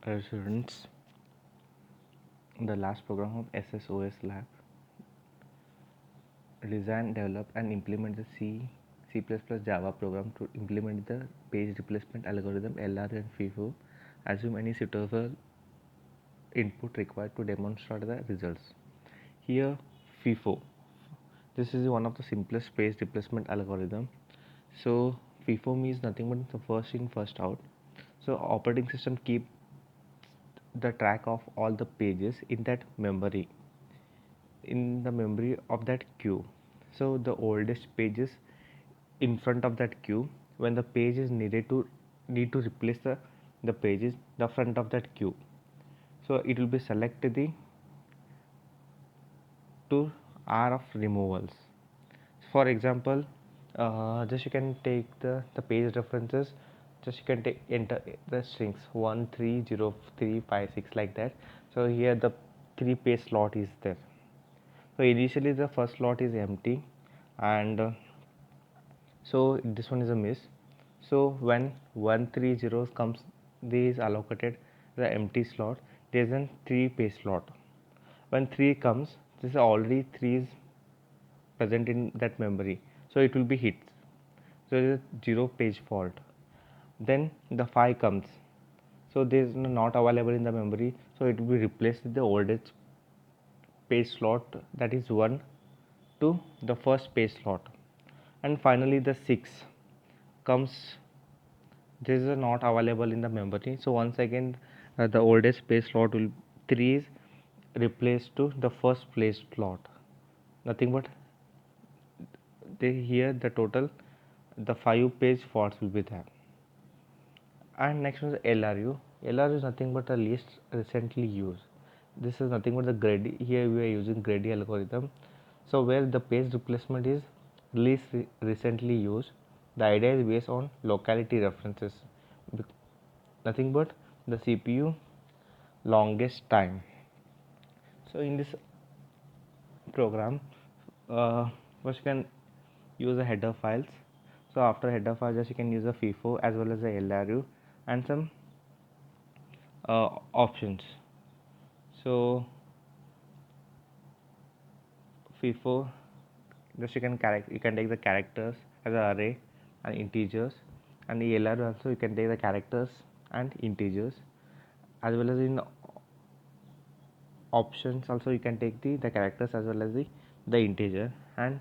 Students, the last program of SSOS lab, design, develop and implement the C++ Java program to implement the page replacement algorithm LR and FIFO. Assume any suitable input required to demonstrate the results. Here FIFO, this is one of the simplest page replacement algorithm. So FIFO means nothing but the first in first out. So operating system keep the track of all the pages in that memory, in the memory of that queue. So the oldest pages in front of that queue, when the page is need to replace the pages the front of that queue, so it will be select the to R of removals. For example, just you can take the page references, just you can take enter the strings 13035 6 like that. So here the 3 page slot is there. So initially the first slot is empty, and so this one is a miss. So when 130 comes, this is allocated the empty slot. There is a 3 page slot. When 3 comes, this is already 3 is present in that memory, so it will be hit. So it is a 0 page fault. Then the 5 comes, so this is not available in the memory, so it will be replaced with the oldest page slot, that is 1 to the first page slot. And finally the 6 comes, this is not available in the memory, so once again the oldest page slot will 3 is replaced to the first place slot. Nothing but here the total the 5 page faults will be there. And next one is LRU. LRU is nothing but the least recently used. This is nothing but the Grady. Here we are using Grady algorithm. So where the page replacement is least recently used, the idea is based on locality references. Nothing but the CPU longest time. So in this program, first you can use the header files. So after header files, just you can use the FIFO as well as the LRU and some options. So FIFO, just you can take the characters as an array and integers, and the LRU also you can take the characters and integers, as well as in options also you can take the characters as well as the integer. And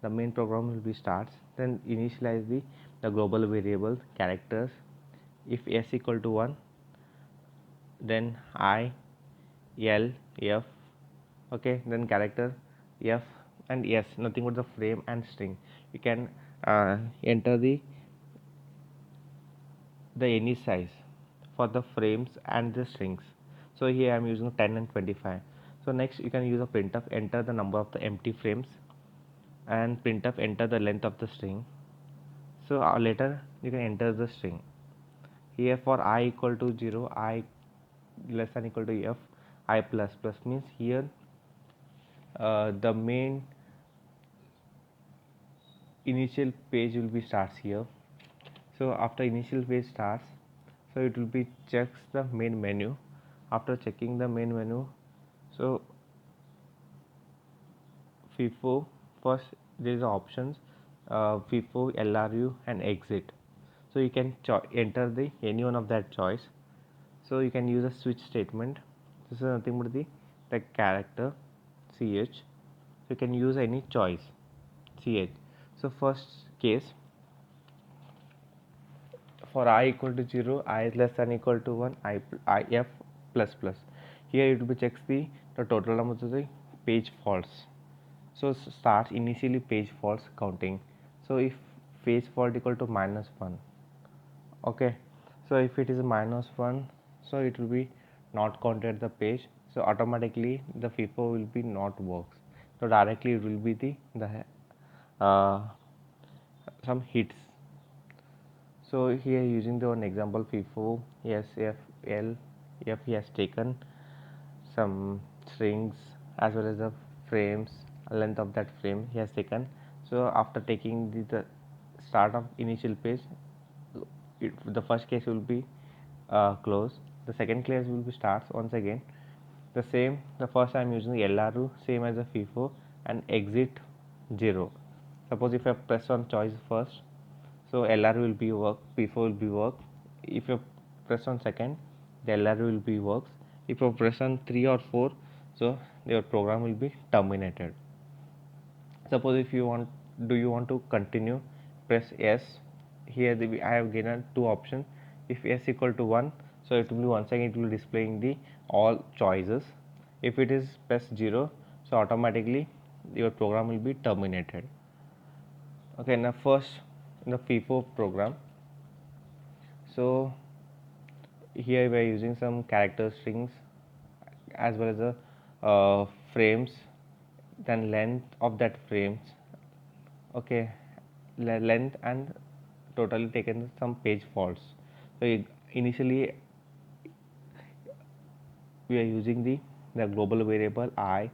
the main program will be starts, then initialize the global variable characters. If s equal to 1, then I L F, okay, then character F and S, nothing but the frame and string. You can enter the any size for the frames and the strings. So here I am using 10 and 25. So next you can use a printf, enter the number of the empty frames, and printf enter the length of the string. So later you can enter the string. Here for I equal to 0, I less than equal to F, I plus plus means here the main initial page will be starts here. So after initial page starts, so it will be checks the main menu. After checking the main menu, so FIFO, first there is options FIFO, LRU and exit. So you can enter the any one of that choice. So you can use a switch statement. This is nothing but the character ch. So you can use any choice ch. So first case, for I equal to 0, I less than equal to 1, I f plus plus. Here it will be checks the total number of the page faults. So starts initially page faults counting. So if page fault equal to -1, okay, so if it is -1, so it will be not counted the page, so automatically the FIFO will be not works, so directly it will be the uh, some hits. So here using the one example FIFO, yes, F he has taken some strings as well as the frames, length of that frame he has taken. So after taking the start of initial page, the first case will be closed. the second case will be starts once again the same. The first I am using the LRU same as the FIFO and exit 0. Suppose if I press on choice first, so LRU will be work, FIFO will be work. If you press on second, the LRU will be works. If you press on 3 or 4, so your program will be terminated. Suppose if you want, do you want to continue, press S. Here I have given two options. If S equal to 1, so it will be once again it will displaying the all choices. If it is press 0, so automatically your program will be terminated. Okay, now first in the FIFO program, so here we are using some character strings as well as the frames, then length of that frames. Okay, length and totally taken some page faults. So initially we are using the global variable I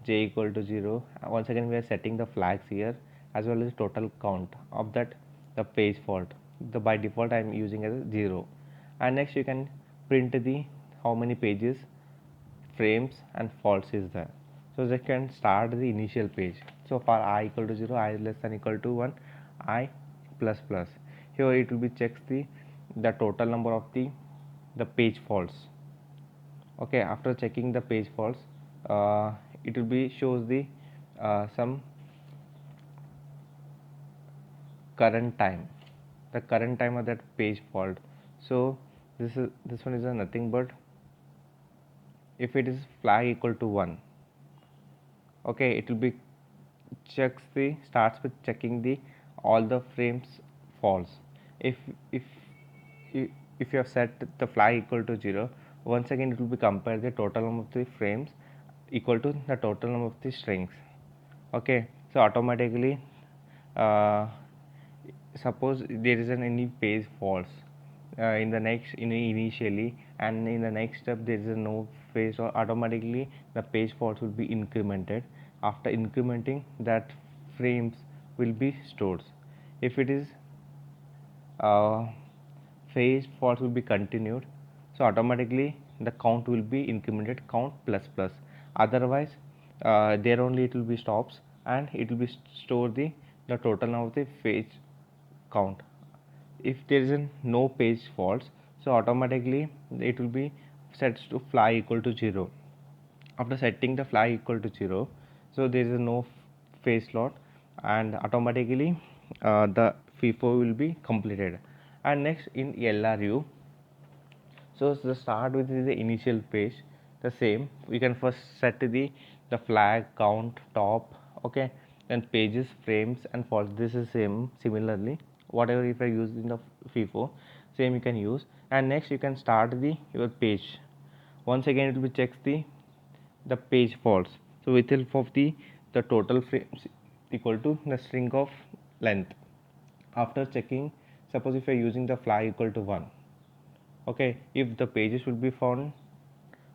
j equal to 0. Once again we are setting the flags here as well as total count of that the page fault. The by default I am using as 0. And next you can print the how many pages, frames and faults is there. So they can start the initial page. So for I equal to 0, I less than equal to 1, I plus plus. Here it will be checks the total number of the page faults. Okay, after checking the page faults, it will be shows the some current time, the current time of that page fault. So this one is nothing but if it is flag equal to 1, okay, it will be checks the starts with checking the all the frames false. If if you have set the flag equal to 0, once again it will be compare the total number of the frames equal to the total number of the strings. Okay, so automatically suppose there is any page false in the next initially, and in the next step there is no page, or automatically the page faults will be incremented. After incrementing that, frames will be stored. If it is phase faults will be continued, so automatically the count will be incremented, count plus plus. Otherwise there only it will be stops and it will be store the total number of the page count. If there is no page faults, so automatically it will be set to flag equal to 0. After setting the flag equal to 0, so there is no phase slot and automatically the FIFO will be completed. And next in LRU, so the start with the initial page, the same we can first set the flag count top. Okay, then pages, frames and faults, this is same similarly whatever if I use in the FIFO, same you can use. And next you can start your page. Once again it will checks the page faults. So with help of the total frames equal to the string of length. After checking, suppose if you are using the flag equal to 1, okay, if the pages will be found,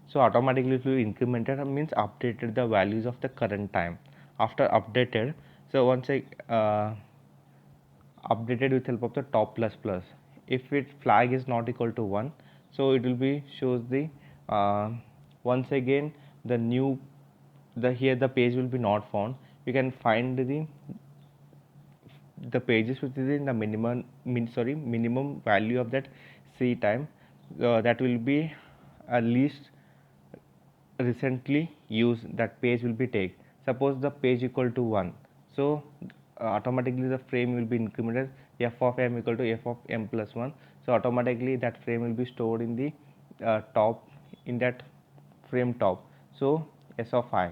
so automatically it will be incremented, means updated the values of the current time. After updated, so once I updated with help of the top plus plus, if its flag is not equal to 1, so it will be shows the once again the new here the page will be not found. You can find the pages within the minimum value of that C time that will be at least recently used, that page will be take. Suppose the page equal to 1, so automatically the frame will be incremented, f of m equal to f of m plus 1, so automatically that frame will be stored in the top, in that frame top, so s of I.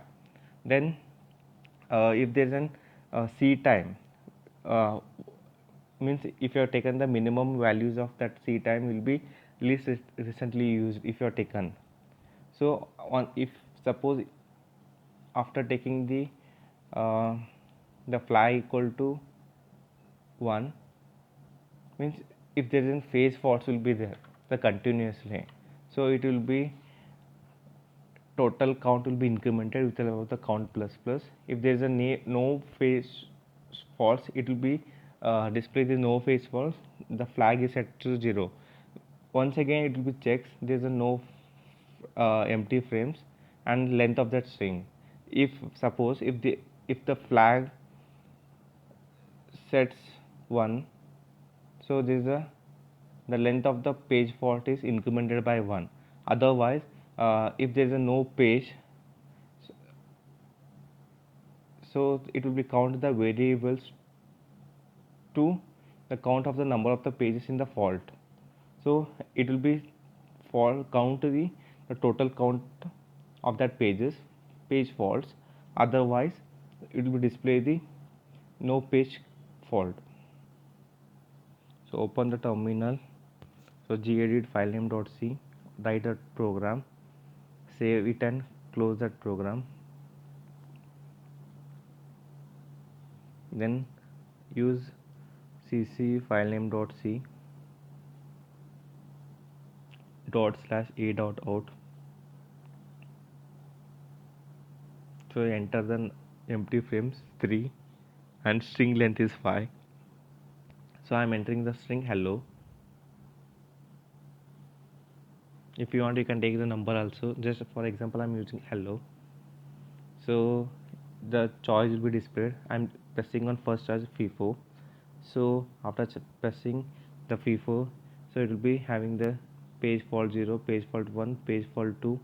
Then if there is an C time, uh, means if you have taken the minimum values of that C time will be least recently used if you have taken. So if suppose after taking uh, the flag equal to 1, means if there is a phase faults will be there the continuously, so it will be total count will be incremented with the count plus plus. If there is a no phase faults, it will be display the no phase faults, the flag is set to 0. Once again it will be checks there is a no empty frames and length of that string. If suppose if the flag sets 1, so this is the length of the page fault is incremented by 1. Otherwise, if there is a no page, so it will be count the variables to the count of the number of the pages in the fault. So it will be count the total count of that page faults. Otherwise, it will be display the no page fault. So open the terminal. So gedit filename.c, write a program, save it and close that program. Then use cc filename.c ./a.out. So enter the empty frames 3 and string length is 5. So I'm entering the string hello. If you want you can take the number also, just for example I'm using hello. So the choice will be displayed. I'm pressing on first choice FIFO. So after pressing the FIFO, so it will be having the page fault 0, page fault 1, page fault 2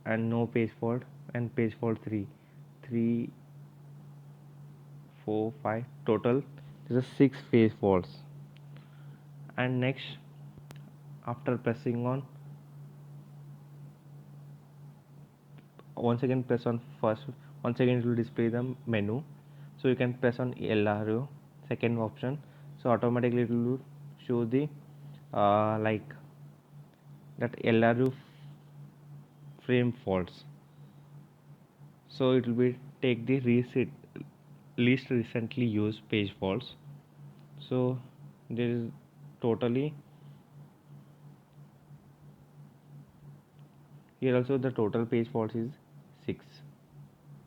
and no page fault, and page fault 3, 3, 4, 5 total. There are 6 page faults. And next, after pressing on, once again press on first, once again it will display the menu. So you can press on LRO, second option. So automatically it will show the like that LRO frame faults. So it will be take the least recently used page faults. So there is totally here also the total page faults is 6.